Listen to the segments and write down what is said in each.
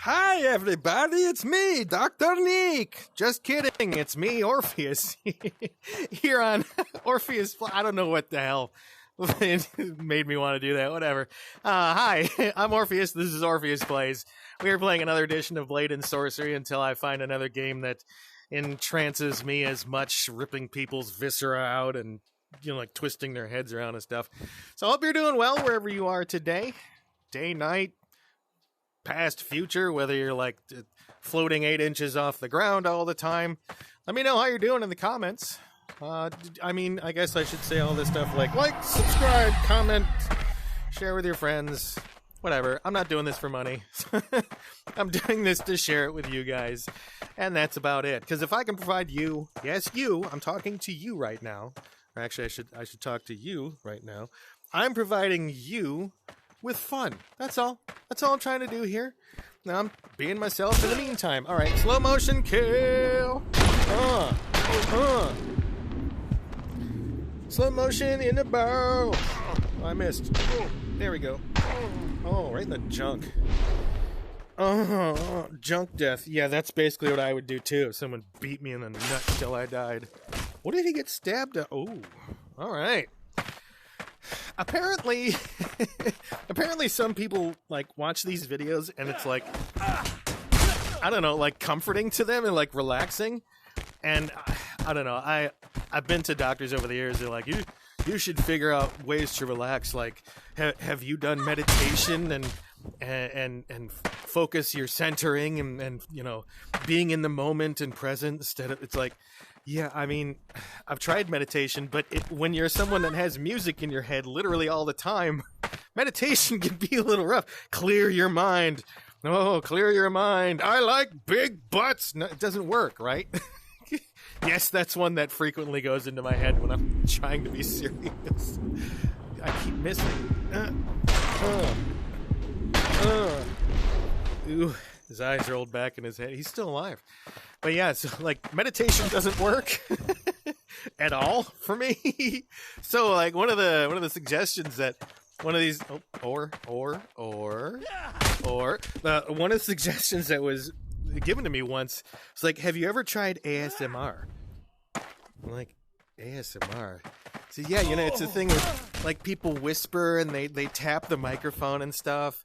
Hi, everybody. It's me, Dr. Nick. Just kidding. It's me, Orpheus. Here on Orpheus. I don't know what the hell made me want to do that. Whatever. Hi, I'm Orpheus. This is Orpheus Plays. We are playing another edition of Blade and Sorcery until I find another game that entrances me as much, ripping people's viscera out and, you know, like twisting their heads around and stuff. So I hope you're doing well wherever you are today. Day, night, past, future, whether you're like floating 8 inches off the ground all the time. Let me know how you're doing in the comments. I mean, I guess I should say all this stuff like, subscribe, comment, share with your friends, whatever. I'm not doing this for money. I'm doing this to share it with you guys. And that's about it. Because if I can provide you, yes, you, I'm talking to you right now. Or actually, I should talk to you right now. I'm providing you with fun. That's all. That's all I'm trying to do here. Now I'm being myself in the meantime. All right, slow motion kill. Slow motion in the bow. Oh, I missed. There we go. Oh, right in the junk. Oh, junk death. Yeah, that's basically what I would do too if someone beat me in the nuts till I died. What did he get stabbed at? Oh, all right. Apparently some people like watch these videos and it's like, I don't know, like comforting to them and like relaxing. And I don't know, I've been to doctors over the years. They're like, you should figure out ways to relax. Like, have you done meditation and focus your centering and you know, being in the moment and present instead of, it's like, yeah, I mean, I've tried meditation, but when you're someone that has music in your head literally all the time, meditation can be a little rough. Clear your mind. Oh, clear your mind. I like big butts. No, it doesn't work, right? Yes, that's one that frequently goes into my head when I'm trying to be serious. I keep missing. Ooh, his eyes rolled back in his head. He's still alive. But yeah, so like meditation doesn't work at all for me. So like one of the suggestions that one of these one of the suggestions that was given to me once was like, have you ever tried ASMR? I'm like, ASMR. So yeah, you know, it's a thing where like people whisper and they tap the microphone and stuff.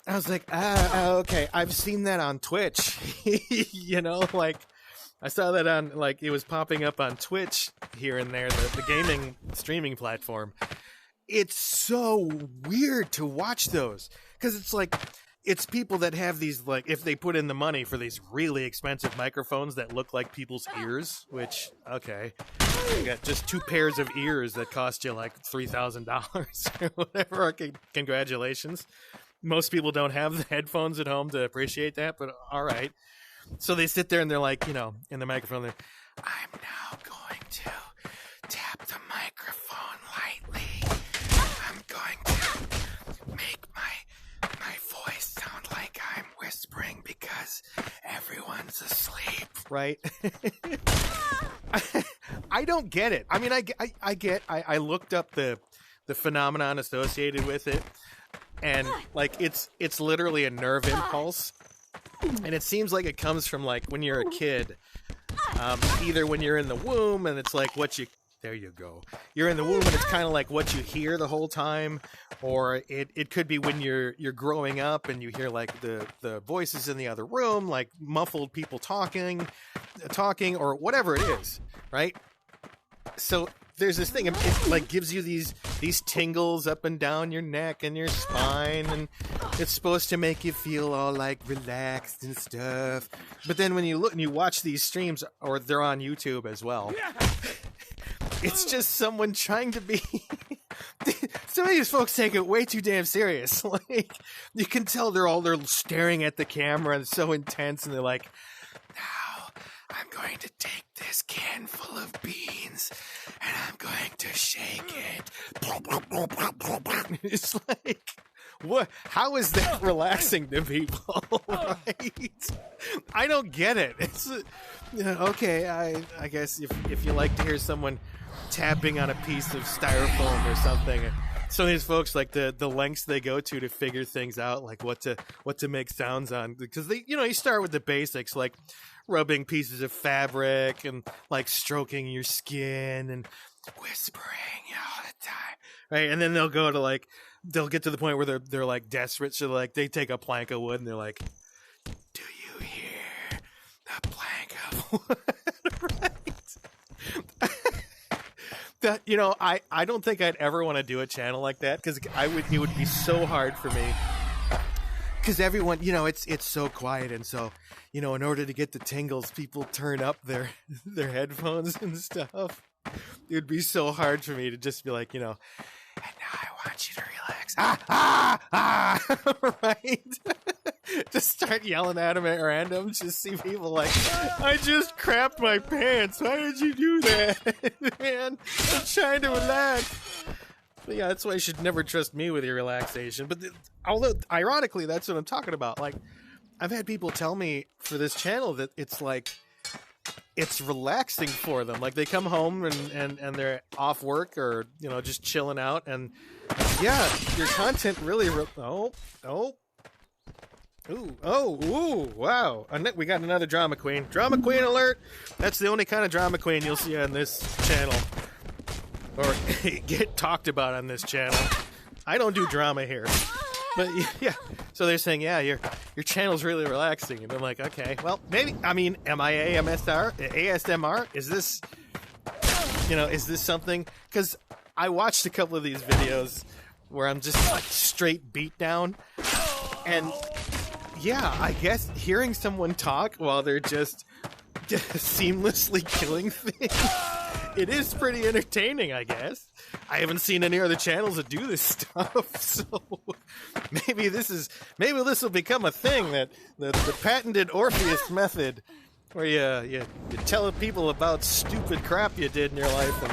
I was like, okay, I've seen that on Twitch. You know, like, I saw that on, like, it was popping up on Twitch here and there, the gaming streaming platform. It's so weird to watch those, because it's like, it's people that have these, like, if they put in the money for these really expensive microphones that look like people's ears, which, okay, you got just 2 pairs of ears that cost you, like, $3,000 or whatever. Okay, congratulations. Most people don't have the headphones at home to appreciate that, but all right. So they sit there and they're like, you know, in the microphone, they're, I'm now going to tap the microphone lightly. I'm going to make my voice sound like I'm whispering because everyone's asleep, right? I don't get it. I mean, I looked up the phenomenon associated with it. And like it's literally a nerve impulse, and it seems like it comes from like when you're a kid, either when you're in the womb and it's like there you go, you're in the womb and it's kind of like what you hear the whole time, or it could be when you're growing up and you hear like the voices in the other room, like muffled people talking or whatever it is, right? So there's this thing, it like gives you these tingles up and down your neck and your spine, and it's supposed to make you feel all like relaxed and stuff. But then when you look and you watch these streams, or they're on YouTube as well, it's just someone trying to be some of these folks take it way too damn serious. Like, you can tell they're staring at the camera and it's so intense, and they're like, now I'm going to take this can full of beans and I'm going to shake it. It's like, what? How is that relaxing to people? Right? I don't get it. It's okay. I guess if you like to hear someone tapping on a piece of styrofoam or something, some of these folks, like the lengths they go to figure things out, like what to make sounds on, because they, you start with the basics, like rubbing pieces of fabric and like stroking your skin and whispering all the time, right? And then they'll go to like, they'll get to the point where they're like desperate, so like they take a plank of wood and they're like, do you hear the plank of wood? Right? That, I don't think I'd ever want to do a channel like that, because it would be so hard for me, because everyone, it's so quiet, and so in order to get the tingles, people turn up their headphones and stuff. It would be so hard for me to just be like, and now I want you to relax, right? Just start yelling at them at random. Just see people like, I just crapped my pants. Why did you do that? Man, I'm trying to relax. But yeah, that's why you should never trust me with your relaxation. But although, ironically, that's what I'm talking about. Like, I've had people tell me for this channel that it's like, it's relaxing for them. Like, they come home and they're off work or, just chilling out. And yeah, your content really, Ooh, wow. We got another drama queen. Drama queen alert! That's the only kind of drama queen you'll see on this channel. Or get talked about on this channel. I don't do drama here. But yeah, so they're saying, yeah, your channel's really relaxing. And I'm like, okay, well, maybe, am I ASMR? Is this, is this something? Because I watched a couple of these videos where I'm just like straight beat down. And yeah, I guess hearing someone talk while they're just seamlessly killing things, it is pretty entertaining, I guess. I haven't seen any other channels that do this stuff, so maybe this will become a thing, that the patented Orpheus method, where you tell people about stupid crap you did in your life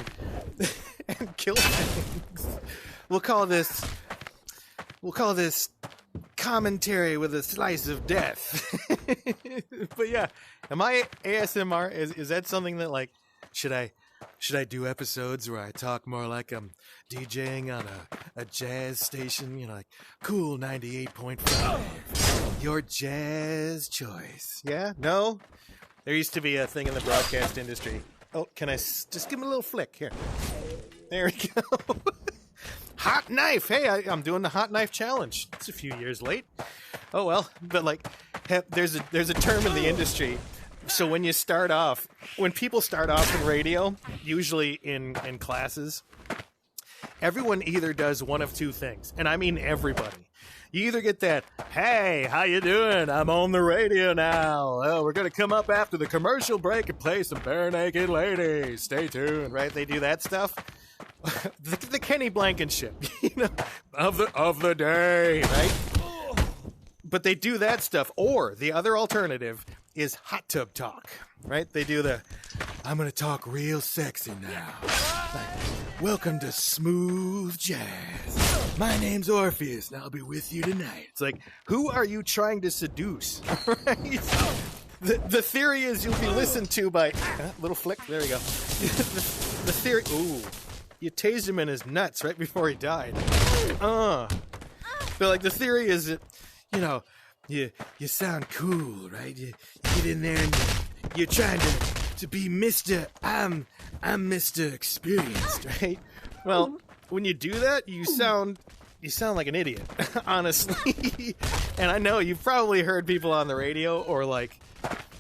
and kill things. We'll call this commentary with a slice of death. But yeah, am I ASMR? Is that something that, like, should I do episodes where I talk more like I'm DJing on a jazz station, like Cool 98.5, your jazz choice? Yeah? No? There used to be a thing in the broadcast industry. Oh, can I just give him a little flick here? There we go. Hot knife. Hey, I'm doing the hot knife challenge. It's a few years late. Oh well, but like, there's a term in the industry. So when people start off in radio, usually in classes, everyone either does one of two things, and I mean everybody. You either get that, hey, how you doing? I'm on the radio now. Oh, we're going to come up after the commercial break and play some bare naked ladies. Stay tuned, right? They do that stuff. the Kenny Blankenship, of the day, right? But they do that stuff. Or the other alternative is hot tub talk, right? They do I'm going to talk real sexy now. Like, welcome to Smooth Jazz. My name's Orpheus, and I'll be with you tonight. It's like, who are you trying to seduce? Right? The theory is you'll be listened to by... little flick, there we go. The theory... Ooh. You tased him in his nuts right before he died. But like, the theory is that, you sound cool, right? You get in there and you're trying to be Mr. I'm Mr. Experienced, right? Well, when you do that, you sound like an idiot, honestly. And I know you've probably heard people on the radio, or like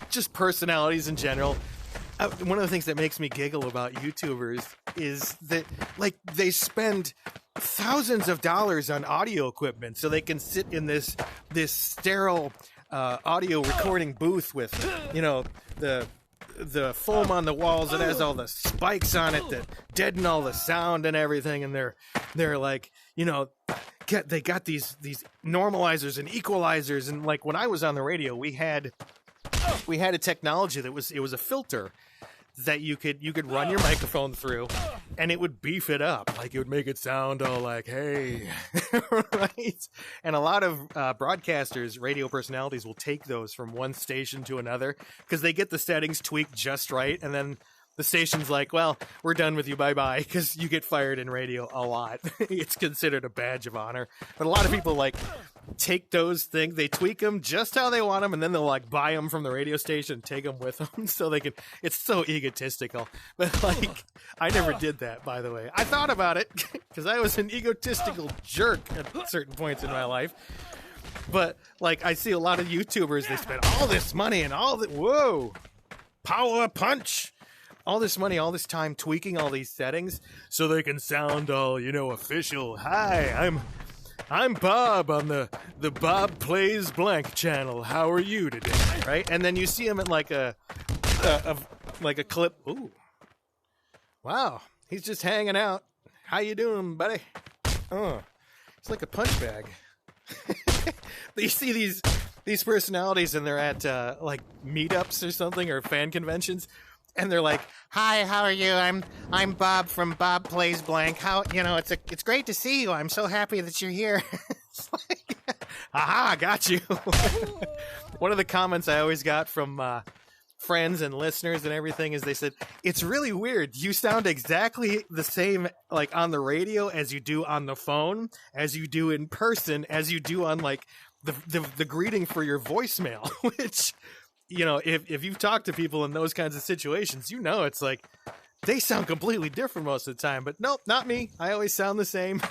just personalities in general. One of the things that makes me giggle about YouTubers is that, like, they spend thousands of dollars on audio equipment so they can sit in this sterile audio recording booth with, the foam on the walls that has all the spikes on it that deaden all the sound and everything. And they're like, they got these normalizers and equalizers. And like, when I was on the radio, we had a technology that was a filter that you could run your microphone through, and it would beef it up. Like, it would make it sound all like, hey, right? And a lot of broadcasters, radio personalities, will take those from one station to another because they get the settings tweaked just right, and then the station's like, well, we're done with you, bye-bye, because you get fired in radio a lot. It's considered a badge of honor. But a lot of people, like, take those things, they tweak them just how they want them, and then they'll, like, buy them from the radio station and take them with them so they can... It's so egotistical. But, like, I never did that, by the way. I thought about it, because I was an egotistical jerk at certain points in my life. But, like, I see a lot of YouTubers, they spend all this money and all the... Whoa! Power punch! All this money, all this time tweaking all these settings so they can sound all, you know, official. Hi, I'm Bob on the Bob Plays Blank channel. How are you today? Right? And then you see him at like a clip. Ooh. Wow. He's just hanging out. How you doing, buddy? Oh. It's like a punch bag. You see these personalities and they're at like meetups or something or fan conventions. And they're like, "Hi, how are you? I'm Bob from Bob Plays Blank. How, you know, it's great to see you. I'm so happy that you're here." It's like, aha, got you. One of the comments I always got from friends and listeners and everything is they said, "It's really weird. You sound exactly the same like on the radio as you do on the phone, as you do in person, as you do on like the greeting for your voicemail," which, you know, if you've talked to people in those kinds of situations, you know, it's like they sound completely different most of the time. But nope, not me. I always sound the same.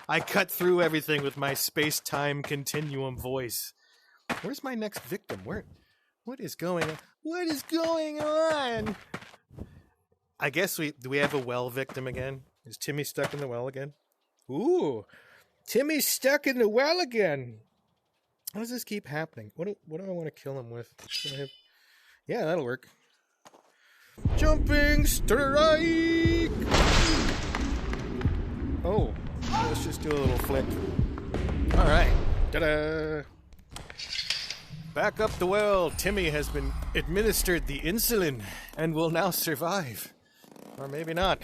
I cut through everything with my space-time continuum voice. Where's my next victim? What is going on? What is going on? I guess do we have a well victim again? Is Timmy stuck in the well again? Ooh, Timmy's stuck in the well again. How does this keep happening? What do I want to kill him with? Yeah, that'll work. Jumping strike! Oh, let's just do a little flick. All right. Ta-da! Back up the well. Timmy has been administered the insulin and will now survive. Or maybe not.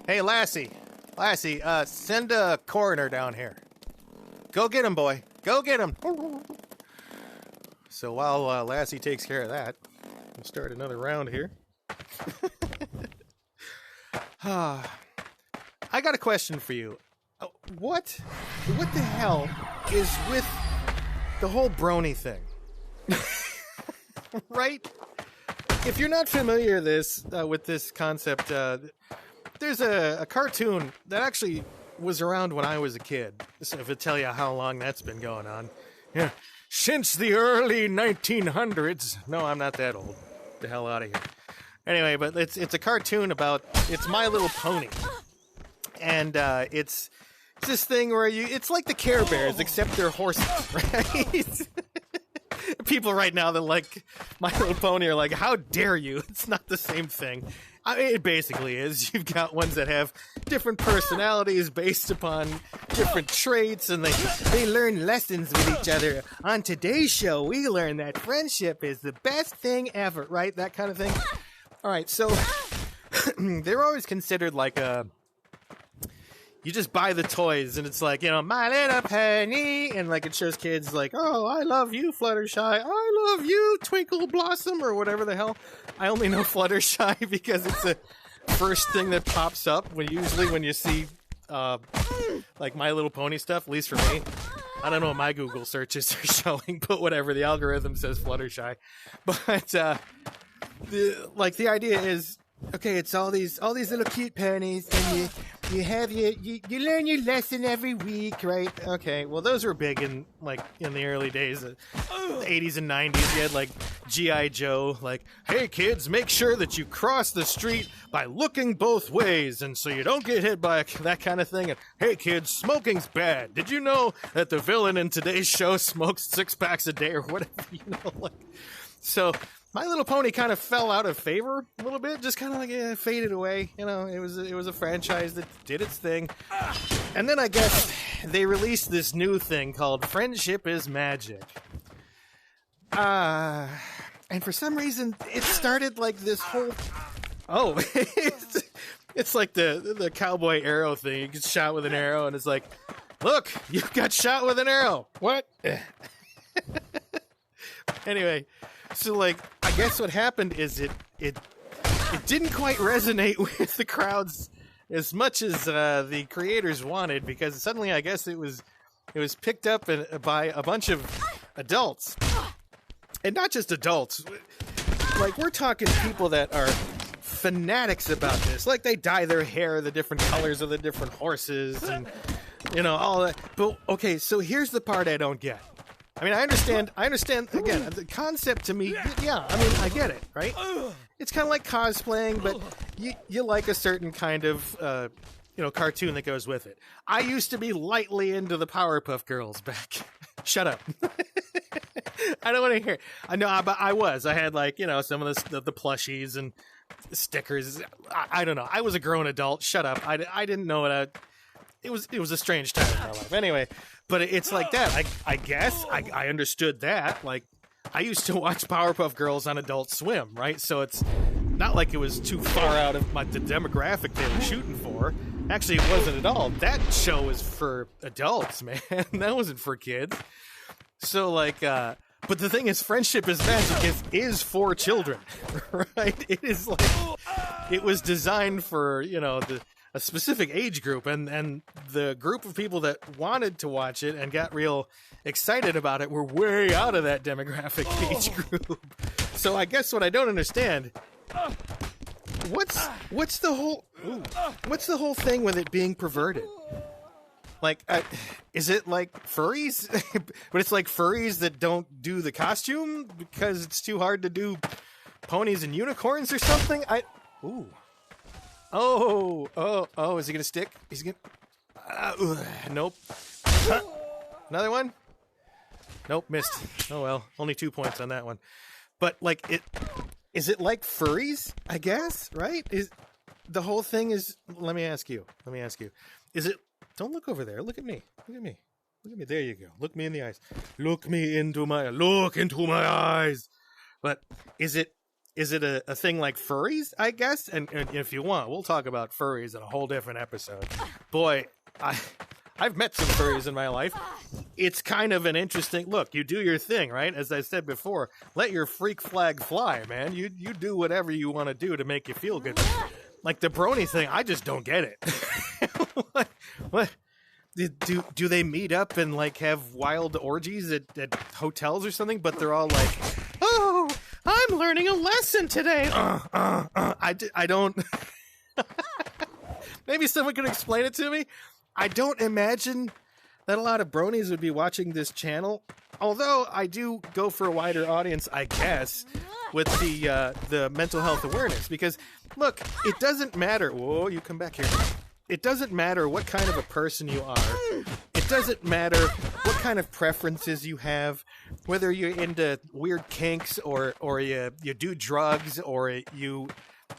Hey, Lassie, send a coroner down here. Go get him, boy. Go get him. So while Lassie takes care of that, we'll start another round here. I got a question for you. What the hell is with the whole Brony thing? Right? If you're not familiar with this concept, there's a cartoon that actually was around when I was a kid. So if I tell you how long that's been going on. Yeah. Since the early 1900s. No, I'm not that old. Get the hell out of here. Anyway, but it's a cartoon about, it's My Little Pony. And it's this thing where it's like the Care Bears, except they're horses, right? People right now that like My Little Pony are like, how dare you? It's not the same thing. I mean, it basically is. You've got ones that have different personalities based upon different traits, and they learn lessons with each other. On today's show, we learn that friendship is the best thing ever, right? That kind of thing. All right, so they're always considered like you just buy the toys, and it's like, you know, My Little Pony, and like it shows kids like, oh, I love you, Fluttershy, I love you, Twinkle Blossom, or whatever the hell. I only know Fluttershy because it's the first thing that pops up when you see like My Little Pony stuff, at least for me. I don't know what my Google searches are showing, but whatever, the algorithm says Fluttershy. But the idea is, okay, it's all these little cute ponies, and you learn your lesson every week, right? Okay, well, those were big in the early days, the 80s and 90s. You had like G.I. Joe, like, hey kids, make sure that you cross the street by looking both ways, and so you don't get hit by that kind of thing. And hey kids, smoking's bad. Did you know that the villain in today's show smokes 6 packs a day or whatever? So My Little Pony kind of fell out of favor a little bit, just kind of like faded away. You know, it was a franchise that did its thing. And then I guess they released this new thing called Friendship is Magic. And for some reason, it started like this whole... Oh, it's like the cowboy arrow thing. You get shot with an arrow, and it's like, look, you got shot with an arrow. What? Anyway... So, like, I guess what happened is it didn't quite resonate with the crowds as much as the creators wanted, because suddenly I guess it was picked up by a bunch of adults, and not just adults. Like, we're talking people that are fanatics about this. Like, they dye their hair the different colors of the different horses, and all that. But okay, so here's the part I don't get. I mean, I understand, again, the concept to me, yeah, I mean, I get it, right? It's kind of like cosplaying, but you like a certain kind of, cartoon that goes with it. I used to be lightly into the Powerpuff Girls back. Shut up. I don't want to hear it. I know, but I was. I had, like, some of the plushies and stickers. I don't know. I was a grown adult. Shut up. I didn't know what it was a strange time in my life. Anyway, but it's like that. I guess I understood that. Like, I used to watch Powerpuff Girls on Adult Swim, right? So it's not like it was too far out of the demographic they were shooting for. Actually, it wasn't at all. That show was for adults, man. That wasn't for kids. So, like, but the thing is, Friendship is Magic is for children, right? It is like, it was designed for, a specific age group, and the group of people that wanted to watch it and got real excited about it were way out of that demographic age group. So I guess what I don't understand, what's the whole thing with it being perverted? Like, is it like furries? But it's like furries that don't do the costume because it's too hard to do ponies and unicorns or something? Oh, is he gonna stick? Is he gonna... nope. Another one? Nope, missed. Oh well, only 2 points on that one. But, like, is it like furries, I guess, right? Is the whole thing is... Let me ask you. Is it... Don't look over there. Look at me. There you go. Look me in the eyes. Look into my eyes. But is it a thing like furries, I guess? And if you want, we'll talk about furries in a whole different episode. Boy, I've met some furries in my life. It's kind of an interesting... Look, you do your thing, right? As I said before, let your freak flag fly, man. You do whatever you want to do to make you feel good. Like the Brony thing, I just don't get it. What? Do they meet up and, like, have wild orgies at hotels or something? But they're all like, oh, I'm learning a lesson today. I don't... Maybe someone could explain it to me. I don't imagine that a lot of bronies would be watching this channel. Although I do go for a wider audience, I guess, with the mental health awareness. Because, look, it doesn't matter... Whoa, you come back here. It doesn't matter what kind of a person you are. It doesn't matter what kind of preferences you have, whether you're into weird kinks or you do drugs or you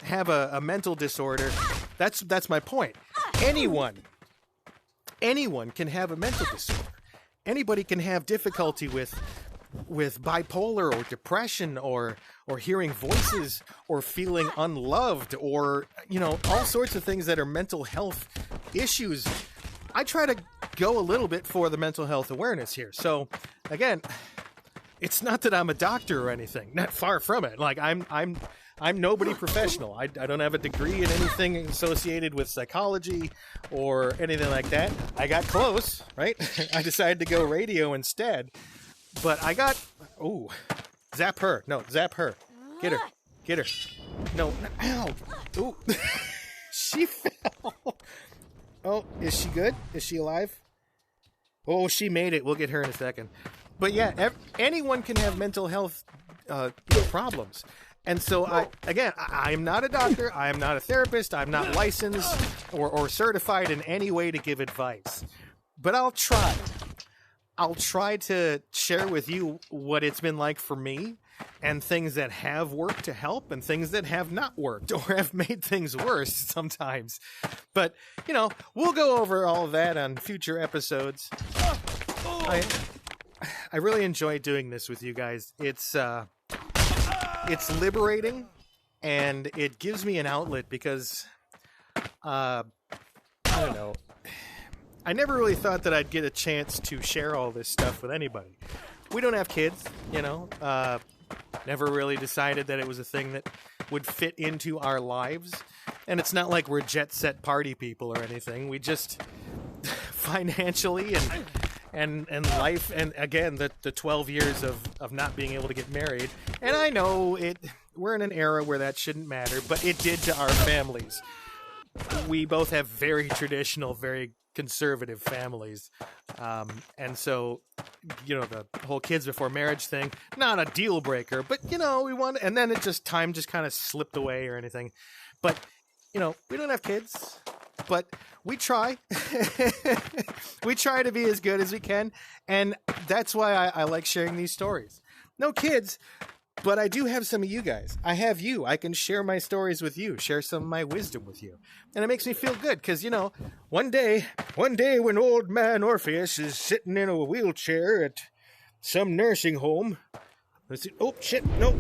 have a mental disorder. That's my point. Anyone can have a mental disorder. Anybody can have difficulty with bipolar or depression or hearing voices or feeling unloved or, all sorts of things that are mental health issues. I try to go a little bit for the mental health awareness here. So again, it's not that I'm a doctor or anything, not far from it. Like I'm nobody professional. I don't have a degree in anything associated with psychology or anything like that. I got close, right? I decided to go radio instead. But I got... Oh, zap her. No, zap her. Get her. No, ow. Ooh. She fell. Oh, is she good? Is she alive? Oh, she made it. We'll get her in a second. But yeah, anyone can have mental health problems. And so, I'm not a doctor. I am not a therapist. I'm not licensed or certified in any way to give advice. But I'll try. I'll try to share with you what it's been like for me and things that have worked to help and things that have not worked or have made things worse sometimes. But, we'll go over all of that on future episodes. I really enjoy doing this with you guys. It's liberating and it gives me an outlet because, I don't know. I never really thought that I'd get a chance to share all this stuff with anybody. We don't have kids, Never really decided that it was a thing that would fit into our lives. And it's not like we're jet set party people or anything. We just financially and life, and again the 12 years of not being able to get married. And I know we're in an era where that shouldn't matter, but it did to our families. We both have very traditional, very conservative families, and so the whole kids before marriage thing, not a deal breaker, but we want, and then time just kind of slipped away or anything. But we don't have kids, but we try. We try to be as good as we can, and that's why I like sharing these stories. No kids, but I do have some of you guys. I have you. I can share my stories with you, share some of my wisdom with you. And it makes me feel good because, one day when old man Orpheus is sitting in a wheelchair at some nursing home. Oh, shit, no.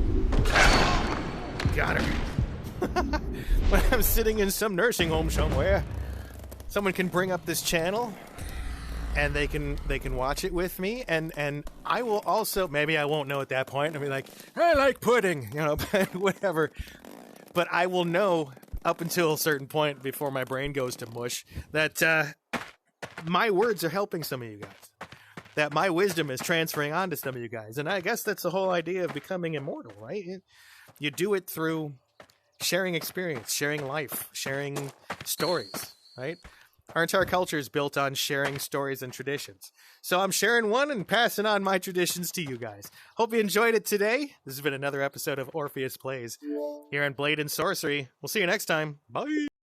Got her. When I'm sitting in some nursing home somewhere, someone can bring up this channel and they can watch it with me, and I will also, maybe I won't know at that point, I'll be like, I like pudding, whatever. But I will know up until a certain point before my brain goes to mush that my words are helping some of you guys, that my wisdom is transferring on to some of you guys. And I guess that's the whole idea of becoming immortal, right? You do it through sharing experience, sharing life, sharing stories, right? Our entire culture is built on sharing stories and traditions. So I'm sharing one and passing on my traditions to you guys. Hope you enjoyed it today. This has been another episode of Orpheus Plays here on Blade and Sorcery. We'll see you next time. Bye.